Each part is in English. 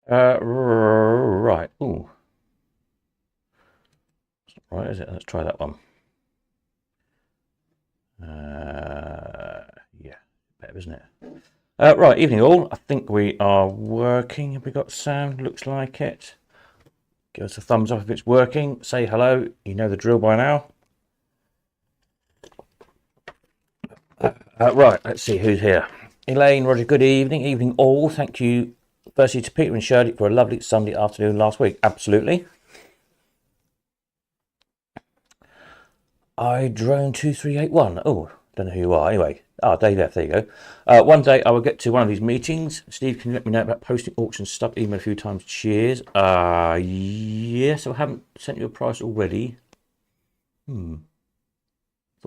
Right. Ooh. It's not right, is it? Let's try that one. Yeah, better, isn't it? Right, evening all. I think we are working. Have we got sound? Looks like it. Give us a thumbs up if it's working. Say hello. You know the drill by now. Right, let's see who's here. Elaine, Roger, good evening. Evening all. Thank you firstly to Peter and Shirley for a lovely Sunday afternoon last week. Absolutely. I drone 2381. Oh, don't know who you are. Anyway, Dave F. There you go. One day I will get to one of these meetings. Steve, can you let me know about posting auction stuff? Email a few times. Cheers. Yes, I haven't sent you a price already. Thought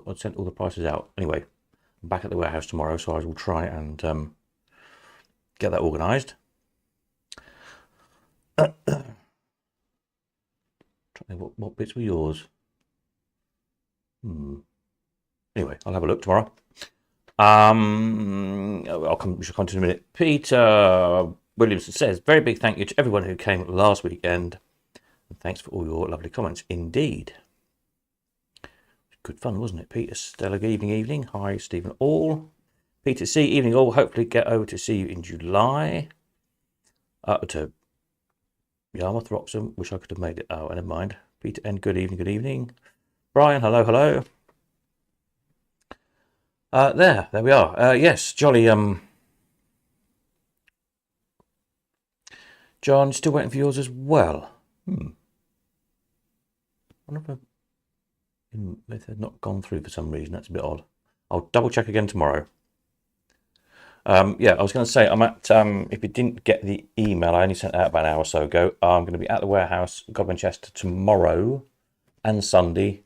I'd sent all the prices out. Anyway, I'm back at the warehouse tomorrow, so I will try and get that organised. What bits were yours? Anyway, I'll have a look tomorrow. I'll come to in a minute. Peter Williamson says, very big thank you to everyone who came last weekend. And thanks for all your lovely comments. Indeed. Good fun, wasn't it, Peter? Stella, evening. Hi, Stephen All. Peter C, evening all. Hopefully get over to see you in July. To Yarmouth, Wroxham. Wish I could have made it. Oh, never mind. Peter N, good evening. Brian, hello. There we are. Yes, jolly. John, still waiting for yours as well. I wonder if they've not gone through for some reason. That's a bit odd. I'll double check again tomorrow. Yeah, I was going to say, I'm at, if you didn't get the email, I only sent it out about an hour or so ago. I'm going to be at the warehouse, Godmanchester, tomorrow and Sunday,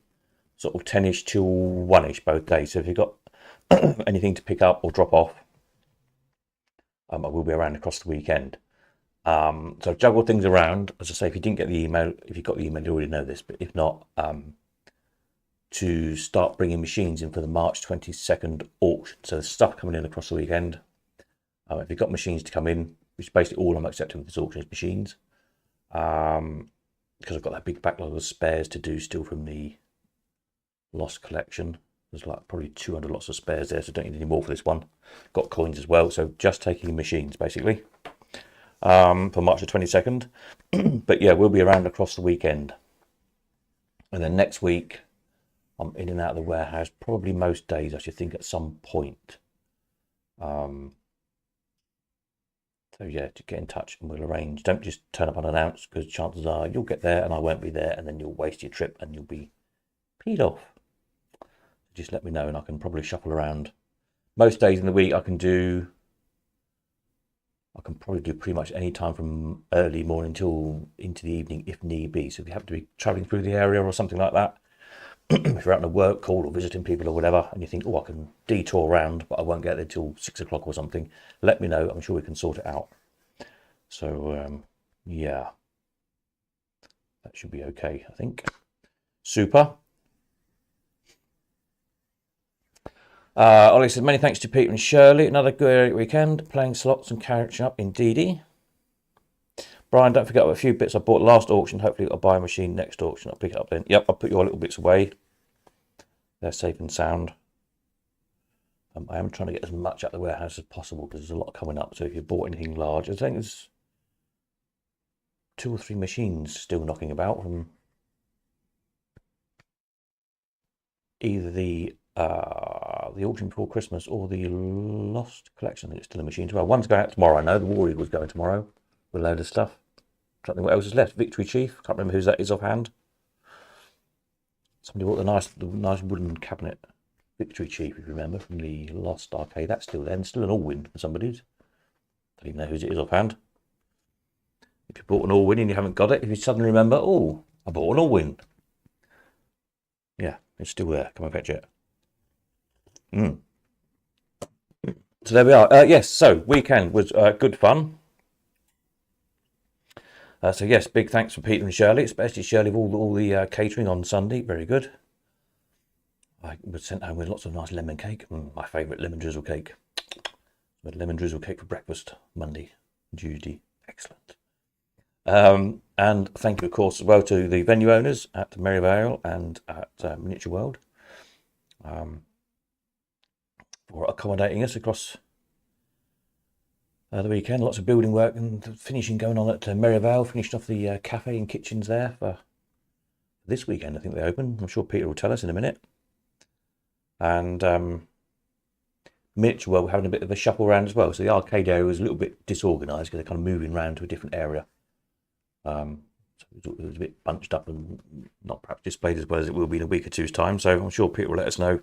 sort of 10ish till 1ish both days. So if you've got anything to pick up or drop off, I will be around across the weekend. So I've juggled things around. As I say, if you didn't get the email, if you got the email, you already know this, but if not, to start bringing machines in for the March 22nd auction. So there's stuff coming in across the weekend. If you've got machines to come in, which is basically all I'm accepting with this auction is machines, because I've got that big backlog of spares to do still from the lost collection. There's like probably 200 lots of spares there, so don't need any more for this one. Got coins as well, so just taking machines basically for March the 22nd. But yeah, we'll be around across the weekend. And then next week, I'm in and out of the warehouse, probably most days, I should think, at some point. So yeah, to get in touch and we'll arrange. Don't just turn up unannounced, because chances are you'll get there and I won't be there, and then you'll waste your trip and you'll be peed off. Just let me know and I can probably shuffle around. Most days in the week I can probably do pretty much any time from early morning till into the evening if need be. So if you happen to be travelling through the area or something like that, if you're out on a work call or visiting people or whatever, and you think, oh, I can detour around, but I won't get there till 6 o'clock or something, let me know. I'm sure we can sort it out. So, yeah, that should be okay, I think. Super. Ollie says, many thanks to Peter and Shirley. Another good weekend, playing slots and catching up indeedy. Brian, don't forget a few bits I bought last auction. Hopefully I'll buy a machine next auction. I'll pick it up then. Yep, I'll put your little bits away. They're safe and sound. I am trying to get as much out of the warehouse as possible because there's a lot coming up. So if you bought anything large, I think there's 2 or 3 machines still knocking about from either the auction before Christmas or the lost collection. I think it's still a machine as well. One's going out tomorrow. I know the War Eagle's going tomorrow with a load of stuff. Trying to think what else is left. Victory Chief. Can't remember whose that is offhand. Somebody bought the nice wooden cabinet. Victory Chief, if you remember, from the Lost Arcade. That's still there. And still an All-Win for somebody's. Don't even know whose it is offhand. If you bought an All-Win and you haven't got it, if you suddenly remember, oh, I bought an All-Win. Yeah, it's still there. Come and fetch it. So there we are. Yes, so weekend was good fun. So yes, big thanks for Peter and Shirley, especially Shirley with all the catering on Sunday. Very good. I was sent home with lots of nice lemon cake. My favourite lemon drizzle cake. We had lemon drizzle cake for breakfast Monday and Tuesday. Excellent. And thank you, of course, as well to the venue owners at Merivale and at Miniature World for accommodating us across the weekend. Lots of building work and finishing going on at Merivale. Finished off the cafe and kitchens there for this weekend. I think they open. I'm sure Peter will tell us in a minute. And Miniature World, we're having a bit of a shuffle around as well. So the arcade area was a little bit disorganised because they're kind of moving around to a different area. So it was a bit bunched up and not perhaps displayed as well as it will be in a week or two's time. So I'm sure Peter will let us know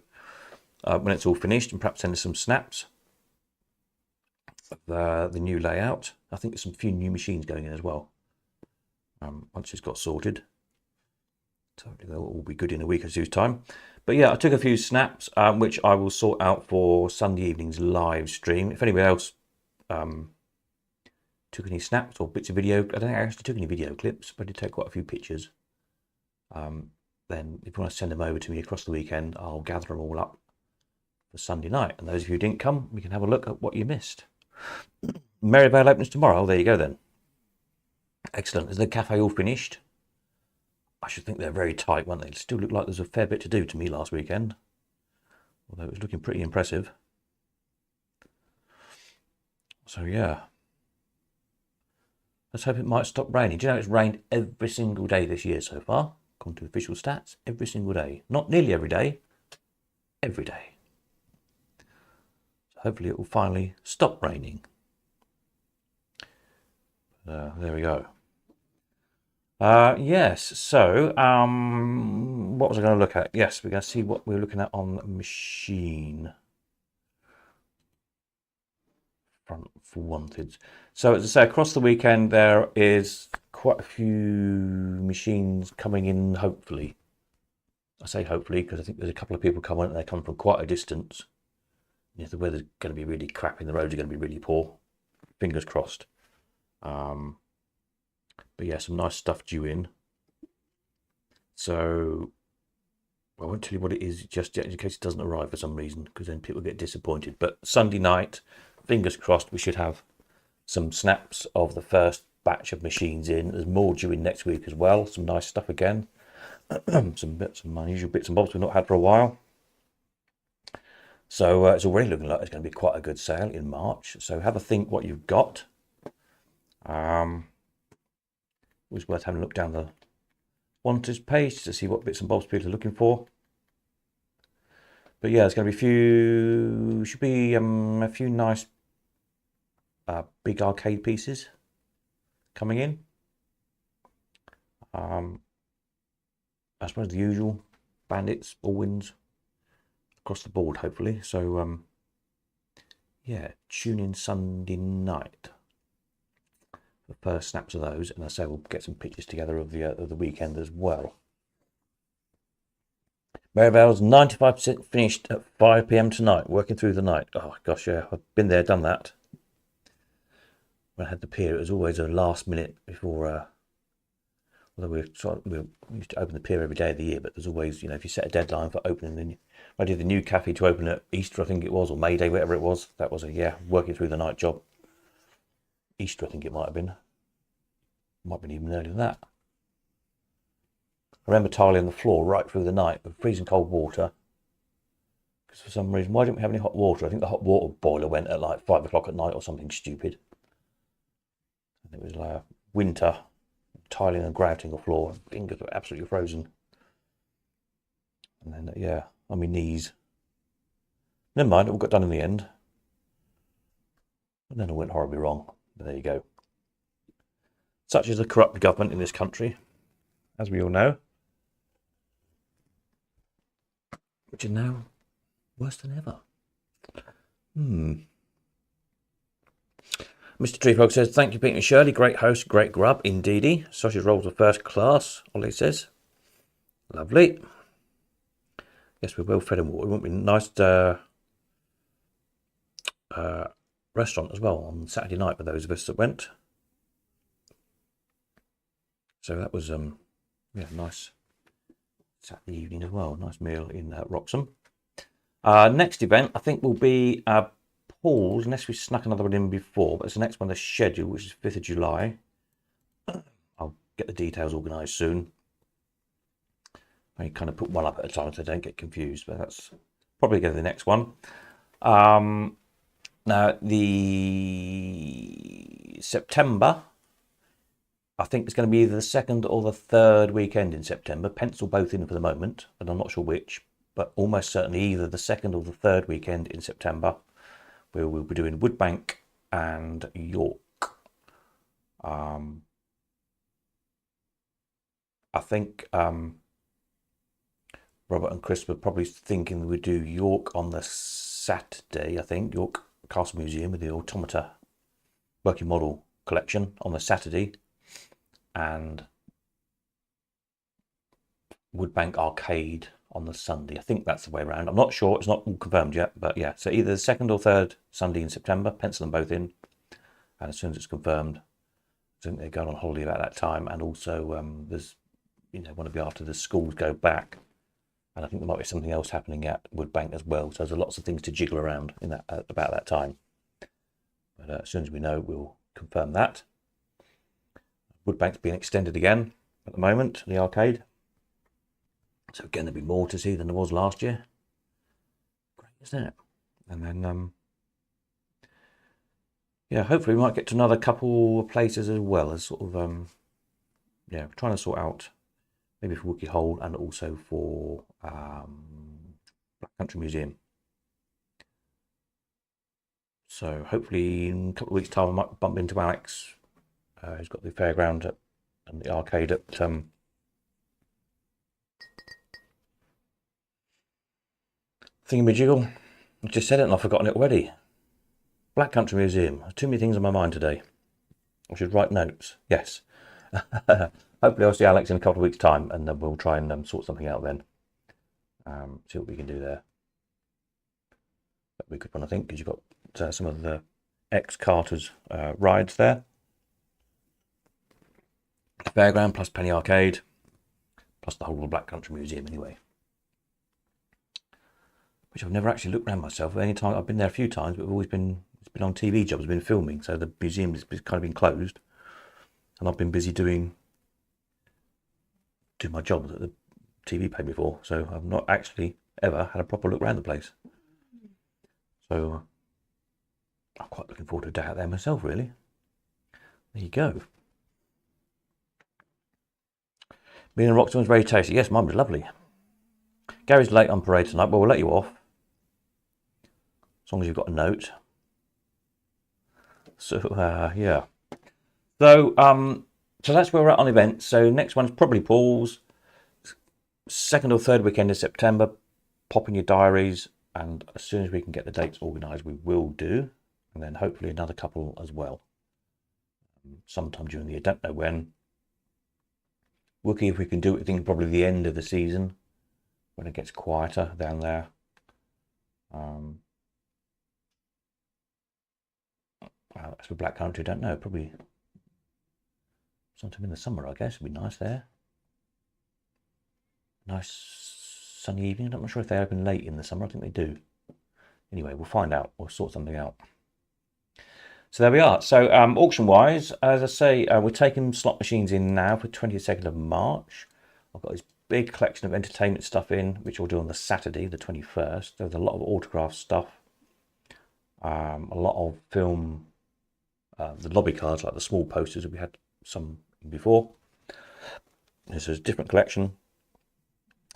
when it's all finished and perhaps send us some snaps of the new layout. I think there's some few new machines going in as well once it's got sorted. So they'll all be good in a week or two's time. But yeah, I took a few snaps, which I will sort out for Sunday evening's live stream. If anyone else took any snaps or bits of video, I don't think I actually took any video clips, but I did take quite a few pictures. Then if you want to send them over to me across the weekend, I'll gather them all up for Sunday night. And those of you who didn't come, we can have a look at what you missed. Merivale opens tomorrow. There you go then. Excellent. Is the cafe all finished? I should think they're very tight, won't they? It still look like there's a fair bit to do to me last weekend, although it was looking pretty impressive. So yeah, let's hope it might stop raining. Do you know it's rained every single day this year so far, according to official stats? Every single day. Not nearly every day, every day. So hopefully it will finally stop raining. There we go. Yes, so what was I going to look at? Yes, we're going to see what we're looking at on the machine front for wanted. So as I say, across the weekend there is quite a few machines coming in, hopefully. I say hopefully because I think there's a couple of people coming and they come from quite a distance. And if the weather's going to be really crap and the roads are going to be really poor, fingers crossed. But yeah, some nice stuff due in. So I won't tell you what it is just yet in case it doesn't arrive for some reason, because then people get disappointed. But Sunday night, fingers crossed, we should have some snaps of the first batch of machines in. There's more due in next week as well. Some nice stuff again. some unusual bits and bobs we've not had for a while. So it's already looking like it's going to be quite a good sale in March. So have a think what you've got. It was worth having a look down the wanted page to see what bits and bobs people are looking for. But yeah, there's going to be a few nice big arcade pieces coming in. I suppose the usual bandits, Baldwins across the board, hopefully. So yeah, tune in Sunday night. The first snaps of those, and I say we'll get some pictures together of the weekend as well. Merivale's 95% finished at 5 p.m. tonight, working through the night. Oh gosh, yeah, I've been there, done that. When I had the pier, it was always a last minute before. Although we used to open the pier every day of the year, but there's always, if you set a deadline for opening I did the new cafe to open at Easter, I think it was, or May Day, whatever it was. That was working through the night job. Easter, I think it might have been. Might have been even earlier than that. I remember tiling the floor right through the night with freezing cold water. Because for some reason, why didn't we have any hot water? I think the hot water boiler went at like 5 o'clock at night or something stupid. And it was like winter, tiling and grouting the floor. Fingers were absolutely frozen. And then, yeah, on my knees. Never mind, it all got done in the end. And then it went horribly wrong. But there you go. Such is the corrupt government in this country, as we all know. Which are now worse than ever. Mr. Treefrog says, thank you, Peter and Shirley. Great host, great grub, indeedy. Sausage rolls are first class, Ollie says. Lovely. Yes, we're well fed and water. It won't be nice restaurant as well on Saturday night for those of us that went. So that was nice Saturday evening as well. Nice meal in Wroxham. Next event I think will be Paul's, unless we snuck another one in before, but it's the next one that's scheduled, which is 5th of July. get the details organised soon. I kind of put one up at a time so I don't get confused, but that's probably going to be the next one. Now, the September, I think it's going to be either the second or the third weekend in September. Pencil both in for the moment, but I'm not sure which. But almost certainly either the second or the third weekend in September, where we'll be doing Woodbank and York. I think Robert and Chris were probably thinking we'd do York on the Saturday. I think York Castle Museum with the Automata working model collection on the Saturday, and Woodbank Arcade on the Sunday. I think that's the way around. I'm not sure. It's not all confirmed yet, but yeah. So either the second or third Sunday in September. Pencil them both in, and as soon as it's confirmed, I think they're going on holiday about that time. And also, there's, want to be after the schools go back, and I think there might be something else happening at Woodbank as well. So there's lots of things to jiggle around in that about that time. But as soon as we know, we'll confirm that. Woodbank's being extended again at the moment, the arcade. So again, there'll be more to see than there was last year. Great, isn't it? And then, yeah, hopefully we might get to another couple of places as well as sort of, yeah, trying to sort out maybe for Wookey Hole and also for Black Country Museum. So hopefully in a couple of weeks' time I might bump into Alex. He's got the fairground and the arcade at Thingamajiggle. I just said it and I've forgotten it already. Black Country Museum. Too many things on my mind today. I should write notes. Yes. Hopefully I'll see Alex in a couple of weeks' time, and then we'll try and sort something out then. See what we can do there. That'd be a good one, I think, because you've got some of the ex-Carter's rides there. The fairground plus Penny Arcade, plus the whole of the Black Country Museum anyway. Which I've never actually looked around myself. Any time I've been there a few times, but it's been on TV jobs, been filming, so the museum has kind of been closed, and I've been busy doing my job that the TV paid me for. So I've not actually ever had a proper look around the place. So I'm quite looking forward to a day out there myself, really. There you go. Being in Roxton was very tasty. Yes, mine was lovely. Gary's late on parade tonight, but we'll let you off. As long as you've got a note. So, yeah. So, so that's where we're at on events. So next one's probably Paul's. Second or third weekend in September. Pop in your diaries. And as soon as we can get the dates organised, we will do. And then hopefully another couple as well. Sometime during the year. Don't know when. Wookey, if we can do it, I think probably the end of the season. When it gets quieter down there. As for Black Country, don't know. Probably sometime in the summer, I guess. It'd be nice there. Nice sunny evening. I'm not sure if they open late in the summer. I think they do. Anyway, we'll find out. We'll sort something out. So there we are. So auction-wise, as I say, we're taking slot machines in now for 22nd of March. I've got this big collection of entertainment stuff in, which we'll do on the Saturday, the 21st. There's a lot of autograph stuff. A lot of film, the lobby cards, like the small posters that we had some before. This is a different collection.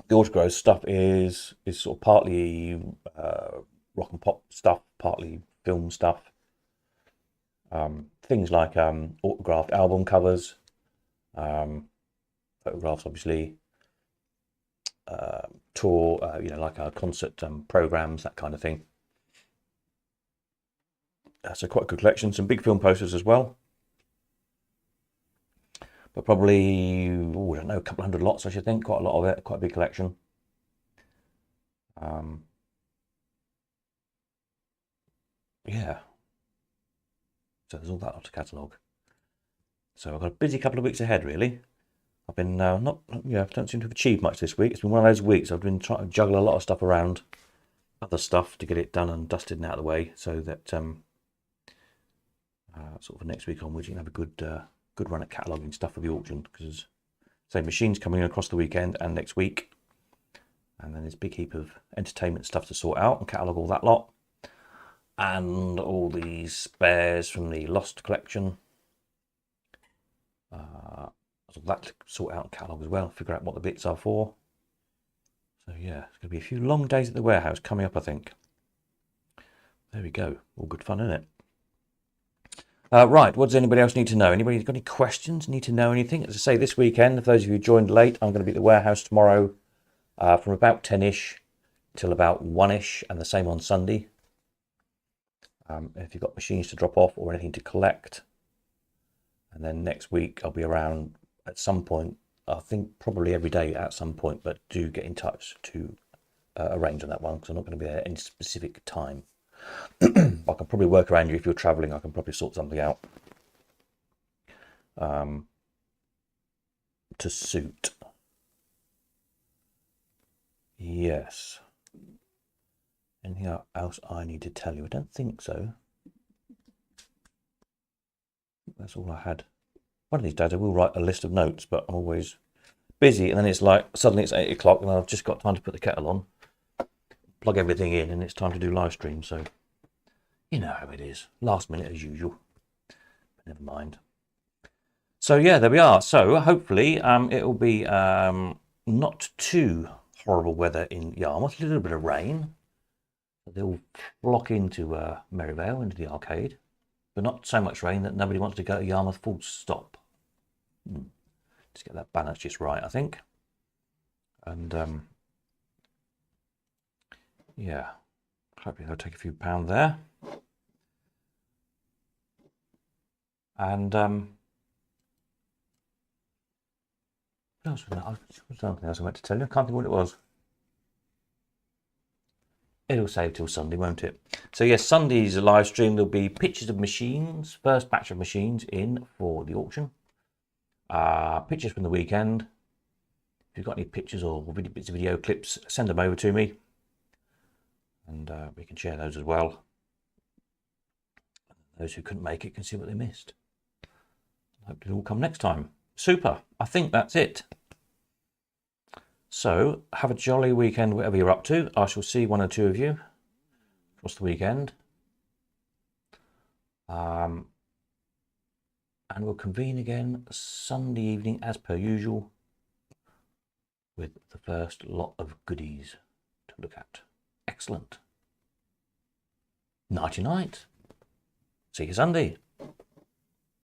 The autograph stuff is sort of partly rock and pop stuff, partly film stuff. Things like autographed album covers, photographs, obviously, tour, like our concert programs, that kind of thing. So quite a good collection. Some big film posters as well. But probably, I don't know, a couple hundred lots, I should think. Quite a lot of it, quite a big collection. Yeah. So there's all that lot to catalogue. So I've got a busy couple of weeks ahead, really. I've been I don't seem to have achieved much this week. It's been one of those weeks I've been trying to juggle a lot of stuff around, other stuff to get it done and dusted and out of the way, so that sort of next week onwards you can have a good good run at cataloguing stuff for the auction, because say machines coming in across the weekend and next week, and then there's a big heap of entertainment stuff to sort out and catalogue all that lot, and all these spares from the Lost collection. So that to sort out and catalogue as well, figure out what the bits are for. So yeah, it's going to be a few long days at the warehouse coming up, I think. There we go. All good fun, isn't it? Right, what does anybody else need to know? Anybody got any questions? Need to know anything? As I say, this weekend, for those of you who joined late, I'm going to be at the warehouse tomorrow from about 10ish till about 1ish, and the same on Sunday. If you've got machines to drop off or anything to collect. And then next week I'll be around at some point, I think probably every day at some point, but do get in touch to arrange on that one, because I'm not going to be there at any specific time. I can probably work around you if you're travelling. I can probably sort something out to suit. Yes. Anything else I need to tell you? I don't think so. That's all I had. One of these days I will write a list of notes, but I'm always busy, and then it's like suddenly it's 8 o'clock and I've just got time to put the kettle on, plug everything in, and it's time to do live stream. So you know how it is, last minute as usual, but never mind. So yeah, there we are. So hopefully it will be not too horrible weather in Yarmouth, a little bit of rain. They'll flock into Merivale, into the arcade, but not so much rain that nobody wants to go to Yarmouth full stop. Just get that balance just right, I think. And yeah, hopefully they'll take a few pounds there. And what was something else I meant to tell you? I can't think what it was. It'll save till Sunday, won't it? So yes, Sunday's live stream. There'll be pictures of machines, first batch of machines in for the auction. Pictures from the weekend. If you've got any pictures or bits of video clips, send them over to me, and we can share those as well. Those who couldn't make it can see what they missed. Hope it'll all come next time. Super. I think that's it. So have a jolly weekend, whatever you're up to. I shall see one or two of you across the weekend. And we'll convene again Sunday evening as per usual with the first lot of goodies to look at. Excellent. Nighty night. See you Sunday.